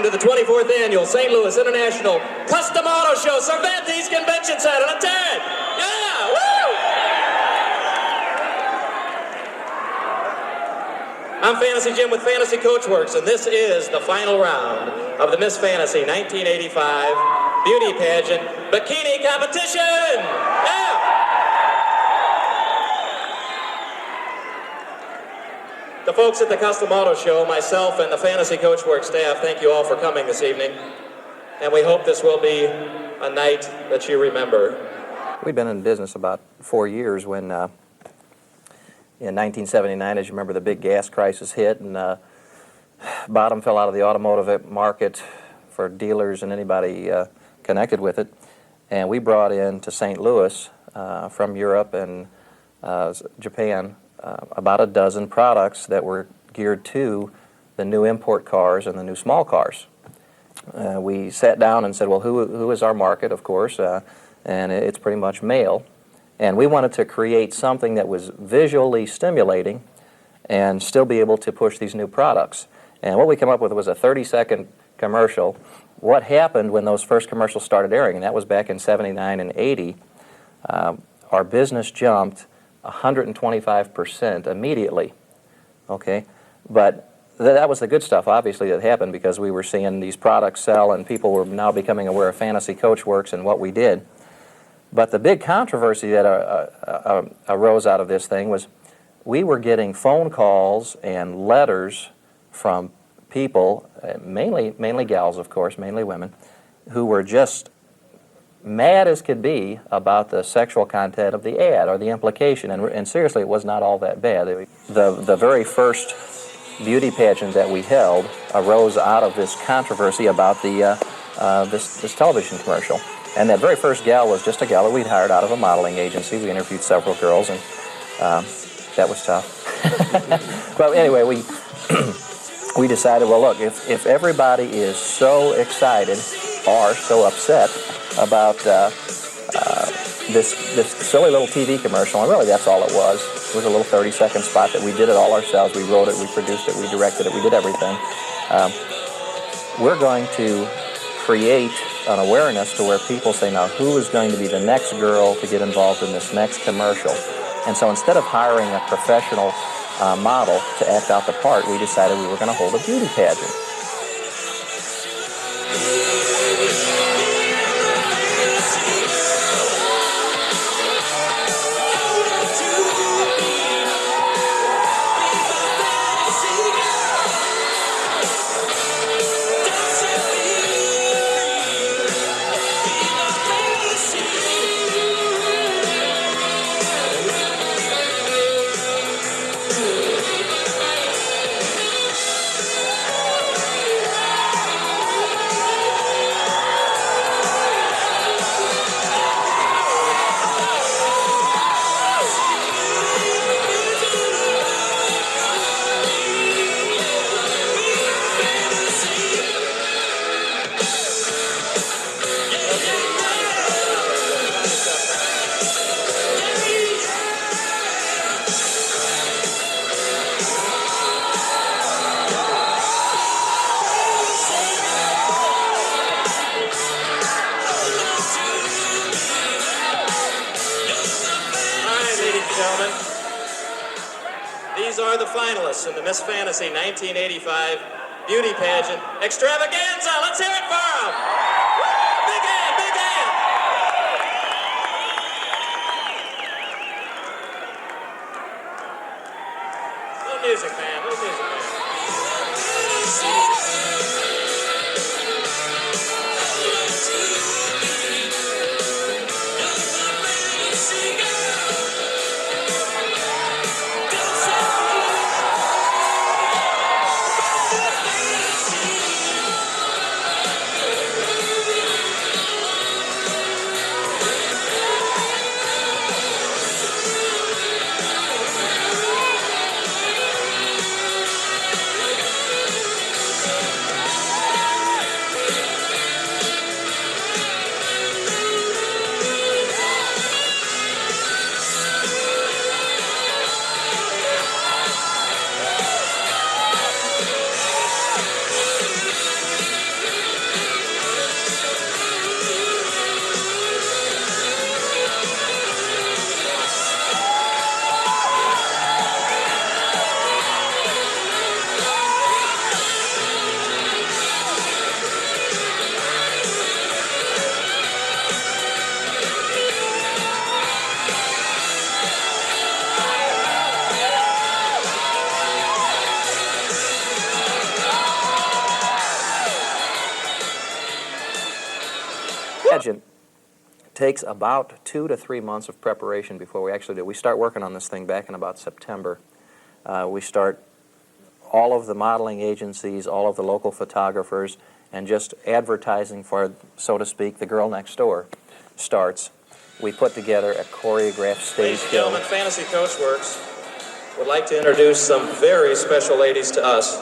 to the 24th Annual St. Louis International Custom Auto Show, Cervantes Convention Center. Let's hear it! Yeah! Woo! I'm Fantasy Jim with Fantasy Coachworks, and this is the final round of the Miss Fantasy 1985 Beauty Pageant Bikini Competition! Yeah! The folks at the Custom Auto Show, myself and the Fantasy Coachworks staff, thank you all for coming this evening. And we hope this will be a night that you remember. We'd been in business about 4 years when, in 1979, as you remember, the big gas crisis hit and bottom fell out of the automotive market for dealers and anybody connected with it. And we brought in to St. Louis from Europe and Japan about a dozen products that were geared to the new import cars and the new small cars. We sat down and said, well, who is our market, of course, and it's pretty much male. And we wanted to create something that was visually stimulating and still be able to push these new products. And what we came up with was a 30-second commercial. What happened when those first commercials started airing, and that was back in 79 and 80, our business jumped 125% immediately, okay? But that was the good stuff, obviously, that happened because we were seeing these products sell and people were now becoming aware of Fantasy Coachworks and what we did. But the big controversy that arose out of this thing was we were getting phone calls and letters from people, mainly gals, of course, mainly women, who were just mad as could be about the sexual content of the ad or the implication, and seriously, it was not all that bad. The very first beauty pageant that we held arose out of this controversy about the this television commercial. And that very first gal was just a gal that we'd hired out of a modeling agency. We interviewed several girls, and that was tough. But anyway, we decided, well, look, if everybody is so excited or so upset about this silly little TV commercial, and really that's all it was. It was a little 30-second spot that we did it all ourselves. We wrote it, we produced it, we directed it, we did everything. We're going to create an awareness to where people say, now, who is going to be the next girl to get involved in this next commercial? And so instead of hiring a professional model to act out the part, we decided we were going to hold a beauty pageant. These are the finalists in the Miss Fantasy 1985 Beauty Pageant Extravaganza. Let's hear it for them. Big hand, big hand. Little music, man. Little music, man. takes about 2 to 3 months of preparation before we actually do. We start working on this thing back in about September. We start all of the modeling agencies, all of the local photographers, and just advertising for, so to speak, the girl next door starts. We put together a choreographed stage Ladies and show. gentlemen, Fantasy Coachworks would like to introduce some very special ladies to us,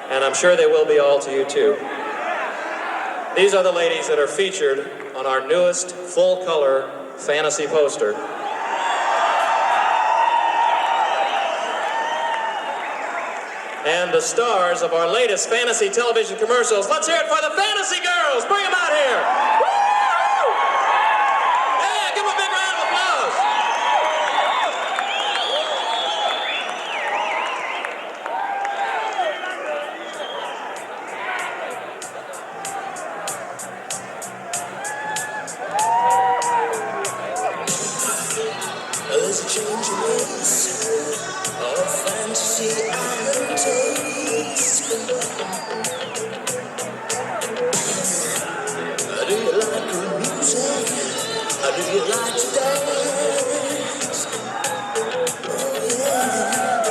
and I'm sure they will be all to you too. These are the ladies that are featured on our newest full-color fantasy poster. And the stars of our latest fantasy television commercials. Let's hear it for the Fantasy Girls. Bring them out here. Woo! Yeah, give them a big round of applause. There's a change of ways of fantasy and taste. Do you like good music? Do you like to dance? Oh yeah.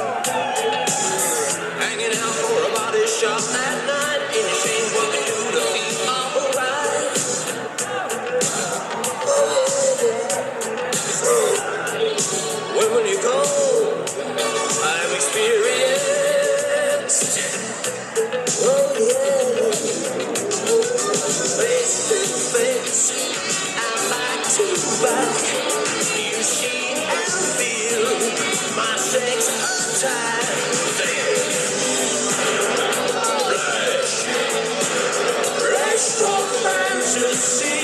Hanging out for a body shop at night. Any change what we do to be alright? When you go, I'm experienced. Oh yeah. Face to face, I'm back to back. You see and feel my sex attack. Fresh from fantasy.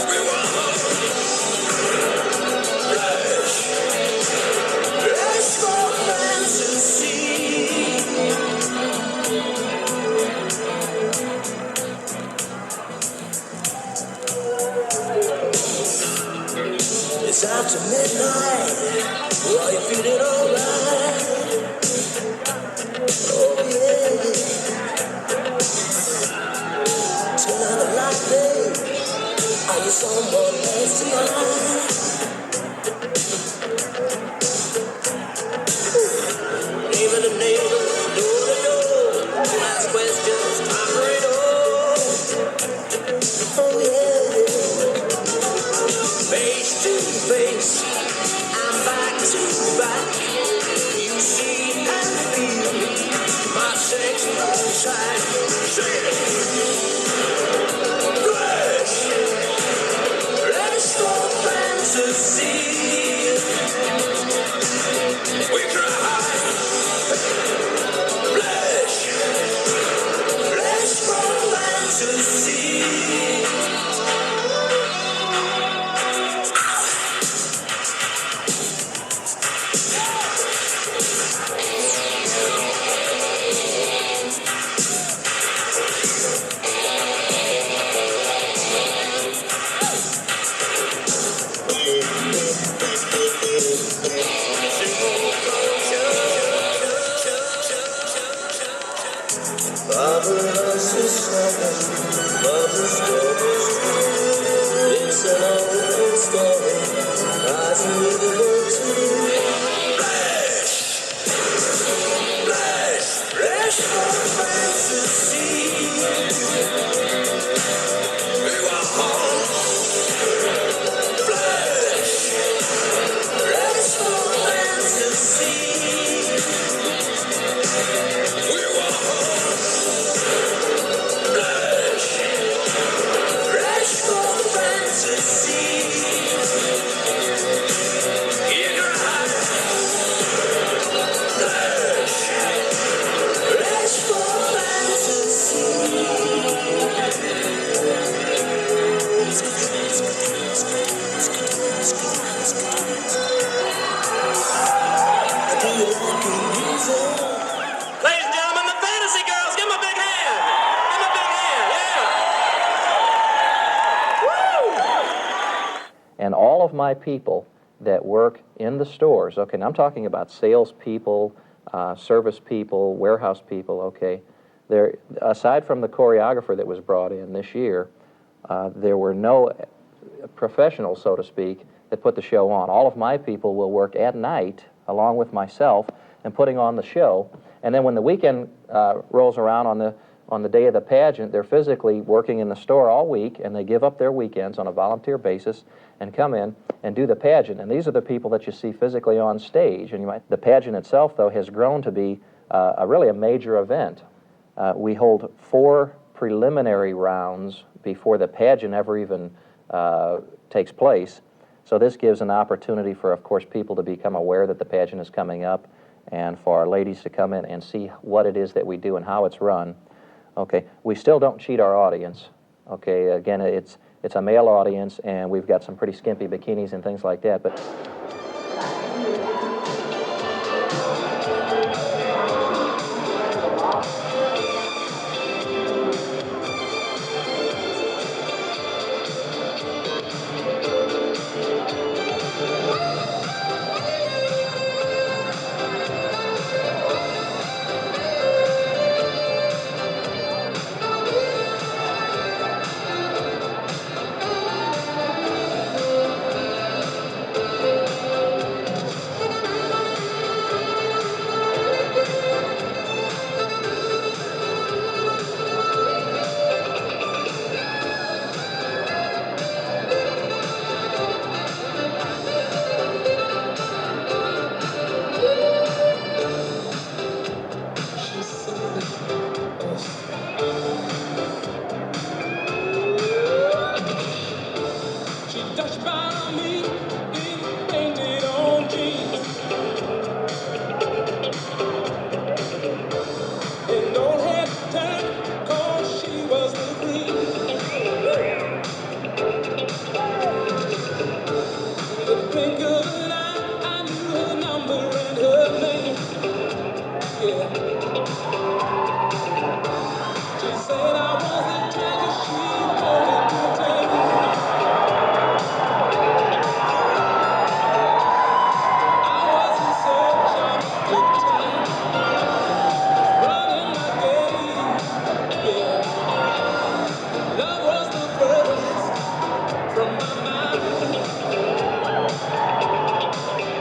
We want fresh from fantasy. It's after midnight. Are you feeling alright? Oh yeah. Tonight a light day. Are you someone else tonight? Neighbor to neighbor, door to door. Last questions, time for it all. Oh yeah. Face to face, I'm back to back. You see and feel my sex outside. Fresh, fresh for fantasy. We try. Flesh, flesh for fantasy. Marvelous is something, marvelous stories. It's an old story, rising with the world too. Flesh, flesh for fantasy. We want home. Flesh, flesh for fantasy. We want home. Fresh for fantasy. In your heart. Fresh for fantasy. Do you like good music? Ladies and gentlemen, the Fantasy Girls. Give them a big hand. Give them a big hand. Yeah. Woo! And all of my people that work in the stores, okay, now I'm talking about sales people, service people, warehouse people, okay, they're, aside from the choreographer that was brought in this year, There were no professionals, so to speak, that put the show on. All of my people will work at night, along with myself, and putting on the show. And then when the weekend rolls around on the day of the pageant, they're physically working in the store all week, and they give up their weekends on a volunteer basis and come in and do the pageant. And these are the people that you see physically on stage. And the pageant itself, though, has grown to be really a major event. We hold 4 preliminary rounds before the pageant ever even takes place. So this gives an opportunity for, of course, people to become aware that the pageant is coming up, and for our ladies to come in and see what it is that we do and how it's run. Okay, we still don't cheat our audience. Okay, again, it's a male audience, and we've got some pretty skimpy bikinis and things like that, but She touched by me in painted on jeans and don't have time 'cause she was the queen. The blink of an eye, I knew her number and her name. Yeah, she said I was the treasure she wanted to take. I was in search of good time, running my game. Yeah, love was the furthest from my mind.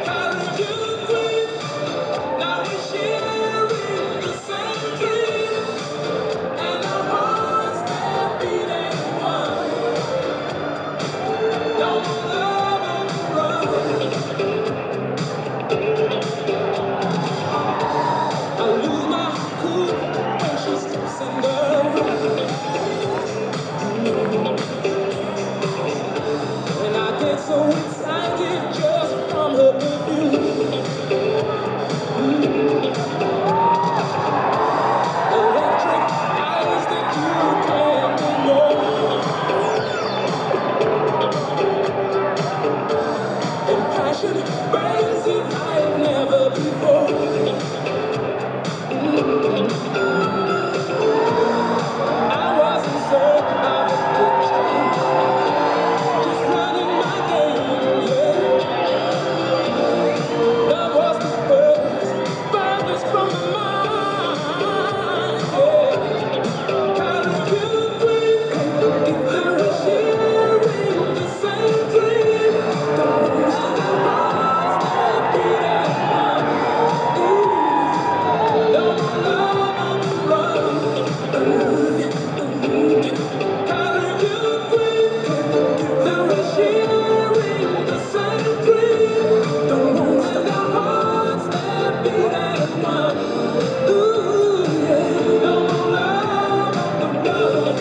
Carried you free, now we're sharing the same dream, and our hearts they're beating one. No more love on the run. I lose my cool when she steps in the room, and I get so excited just from her perfume. Electric eyes that you can't ignore, and passion burns as I have never before. I was in search of a good time, just running my game. Yeah, love was the furthest from my mind. Yeah, carried you free, if we were sharing the same dream. Don't lose our hearts, they're beating one. Ooh, no more love on the run. Carried you free, if we were sharing the same dream. Don't lose our hearts, they're beating one. Ooh, yeah, no more love on the run.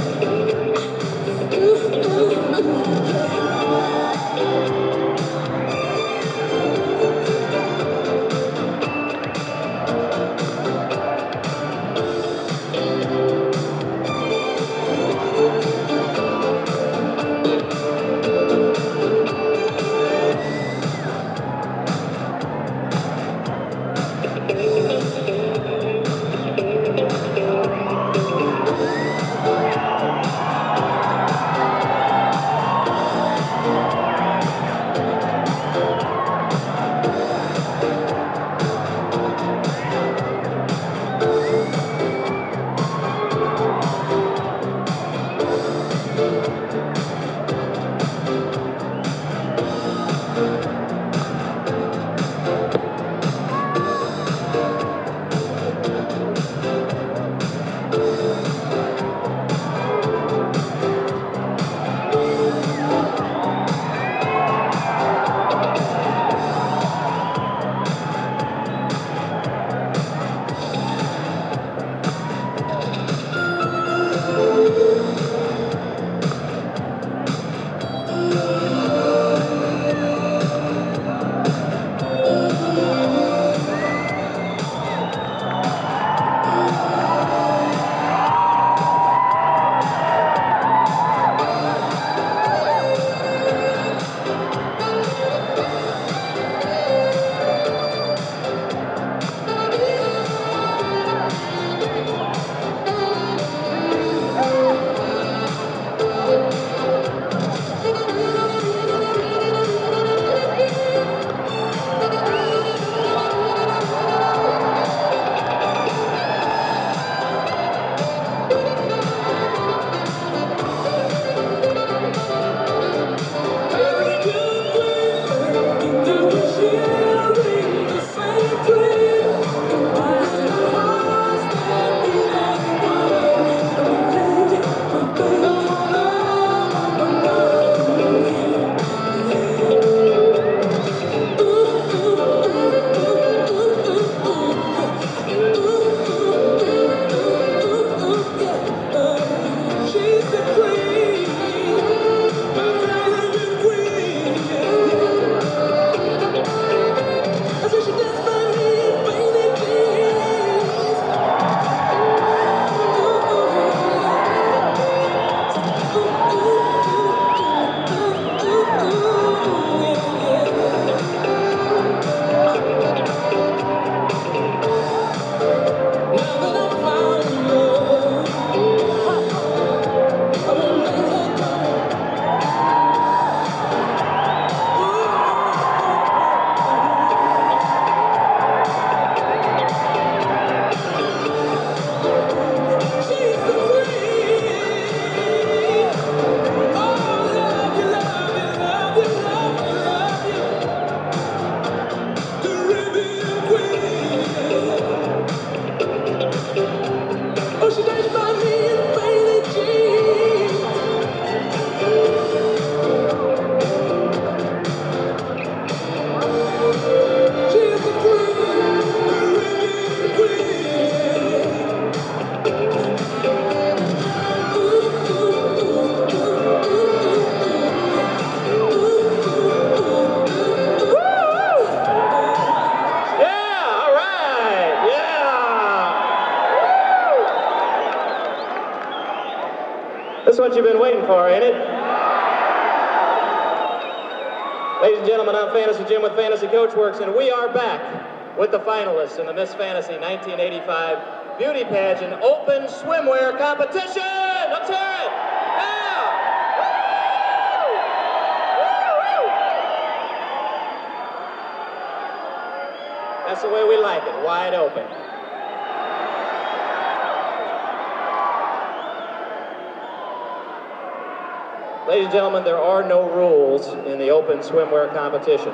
what you've been waiting for, ain't it? Ladies and gentlemen, I'm Fantasy Jim with Fantasy Coachworks, and we are back with the finalists in the Miss Fantasy 1985 Beauty Pageant Open Swimwear Competition! Let's hear it! Now! That's the way we like it, wide open. Ladies and gentlemen, there are no rules in the open swimwear competition.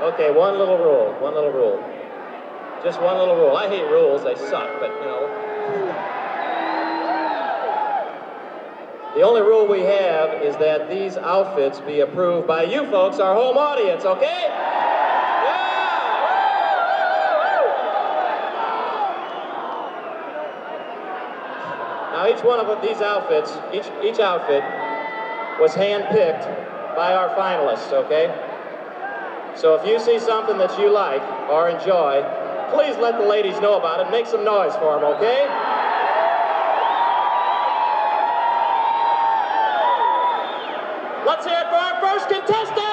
Okay, one little rule. Just one little rule. I hate rules, they suck, but you know. The only rule we have is that these outfits be approved by you folks, our home audience, okay? Now each one of these outfits, each outfit was hand-picked by our finalists, okay? So if you see something that you like or enjoy, please let the ladies know about it. Make some noise for them, okay? Let's hear it for our first contestant!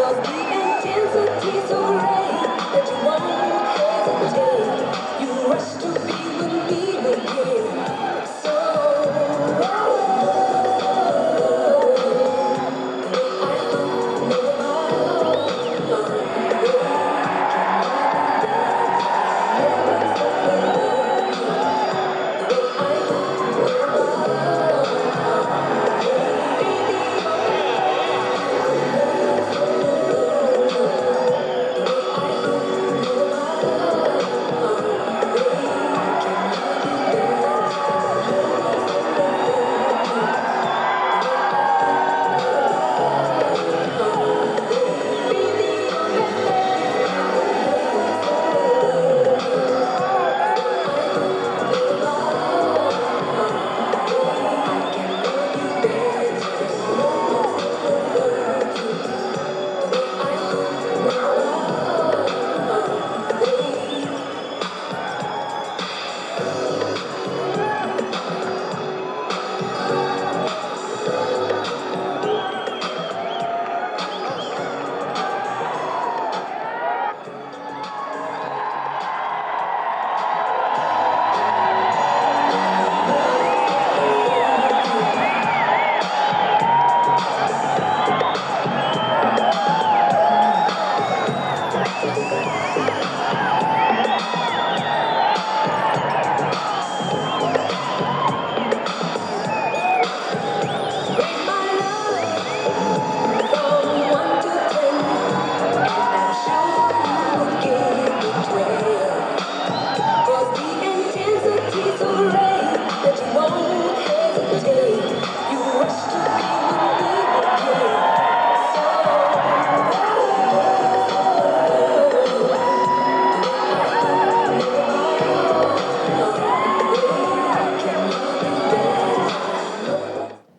'Cause the intensity's so great that you won't hesitate. You rush to be with me again. So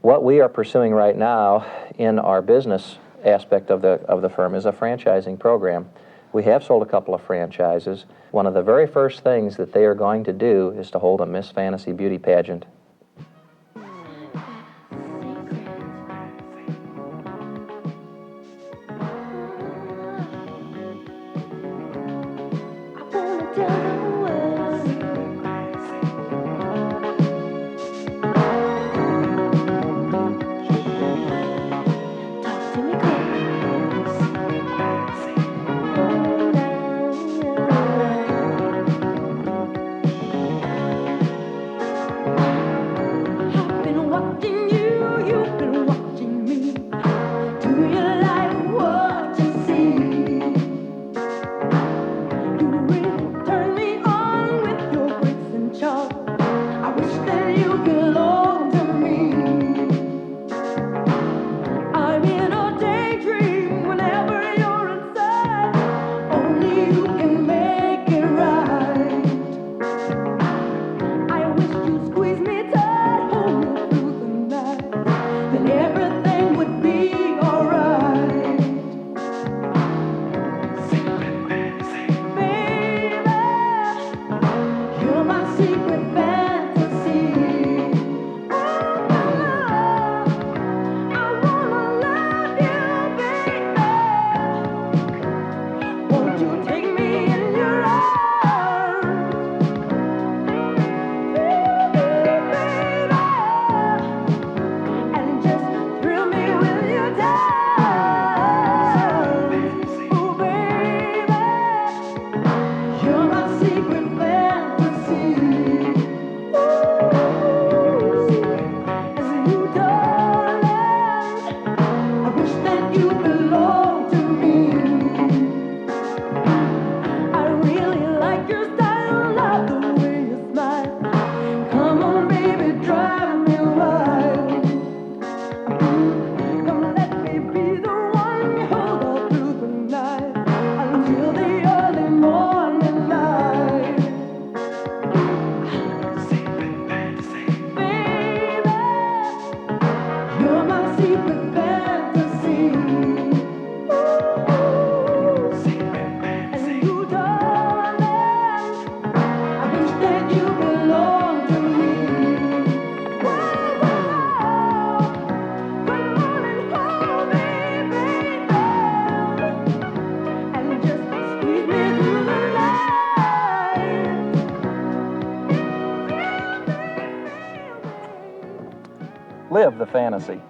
What we are pursuing right now in our business aspect of the firm is a franchising program. We have sold a couple of franchises. One of the very first things that they are going to do is to hold a Miss Fantasy beauty pageant. Live the fantasy.